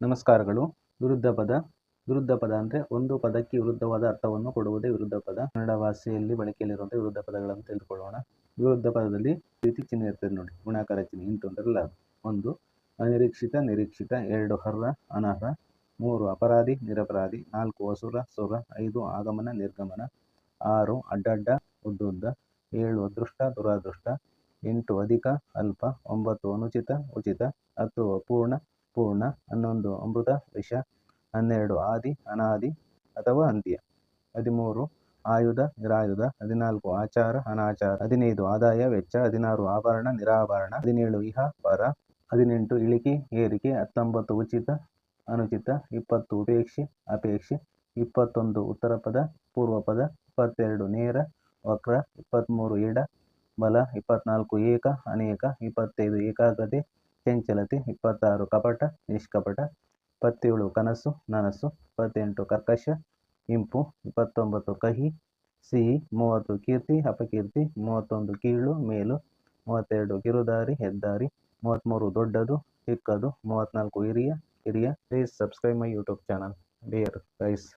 ನಮಸ್ಕಾರಗಳು. ವಿರುದ್ಧ ಪದ. ವಿರುದ್ಧ ಪದ ಅಂದರೆ ಒಂದು ಪದಕ್ಕೆ ವಿರುದ್ಧವಾದ ಅರ್ಥವನ್ನು ಕೊಡುವುದೇ ವಿರುದ್ಧ ಪದ. ಕನ್ನಡ ಭಾಷೆಯಲ್ಲಿ ಬಳಕೆಯಲ್ಲಿರುವಂಥ ವಿರುದ್ಧ ಪದಗಳನ್ನು ತಿಳಿದುಕೊಳ್ಳೋಣ. ವಿರುದ್ಧ ಪದದಲ್ಲಿ ರೀತಿ ಚಿಹ್ನೆ ಇರ್ತದೆ ನೋಡಿ, ಗುಣಾಕಾರ ಚಿಹ್ನೆ. ಇಂಟು ಅಂತಾರಲ್ಲ, 1 ಅನಿರೀಕ್ಷಿತ ನಿರೀಕ್ಷಿತ, 2 ಅರ್ಹ ಅನರ್ಹ, 3 ಅಪರಾಧಿ ನಿರಪರಾಧಿ, 4 ಅಸುರ ಸುರ, 5 ಆಗಮನ ನಿರ್ಗಮನ, 6 ಅಡ್ಡಡ್ಡ ಉದ್ದುದ್ದ, 7 ಅದೃಷ್ಟ ದುರಾದೃಷ್ಟ, 8 ಅಧಿಕ ಅಲ್ಪ, 9 ಅನುಚಿತ ಉಚಿತ, 10 ಅಪೂರ್ಣ ಪೂರ್ಣ, 11 ಅಮೃತ ವಿಷ, 12 ಆದಿ ಅನಾದಿ ಅಥವಾ ಅಂತ್ಯ, 13 ಆಯುಧ ನಿರಾಯುಧ, 14 ಆಚಾರ ಅನಾಚಾರ, 15 ಆದಾಯ ವೆಚ್ಚ, 16 ಆಭರಣ ನಿರಾಭರಣ, 17 ಇಹ ಪರ, 18 ಇಳಿಕೆ ಏರಿಕೆ, 19 ಉಚಿತ ಅನುಚಿತ, 20 ಉಪೇಕ್ಷೆ ಅಪೇಕ್ಷೆ, 21 ಉತ್ತರ ಪದ ಪೂರ್ವ ಪದ, 22 ನೇರ ವಕ್ರ, 23 ಎಡ ಬಲ, 24 ಏಕ ಅನೇಕ, 25 ಏಕಾಗ್ರತೆ ಚಂಚಲತೆ, 26 ಕಪಟ ನಿಷ್ಕಪಟ, 27 ಕನಸು ನನಸು, 28 ಕರ್ಕಶ ಇಂಪು, 29 ಕಹಿ ಸಿಹಿ, 30 ಕೀರ್ತಿ ಅಪಕೀರ್ತಿ, 31 ಕೀಳು ಮೇಲು, 32 ಕಿರುದಾರಿ ಹೆದ್ದಾರಿ, 33 ದೊಡ್ಡದು ಚಿಕ್ಕದು, 34 ಹಿರಿಯ ಕಿರಿಯ. Please subscribe my YouTube channel. Dear guys.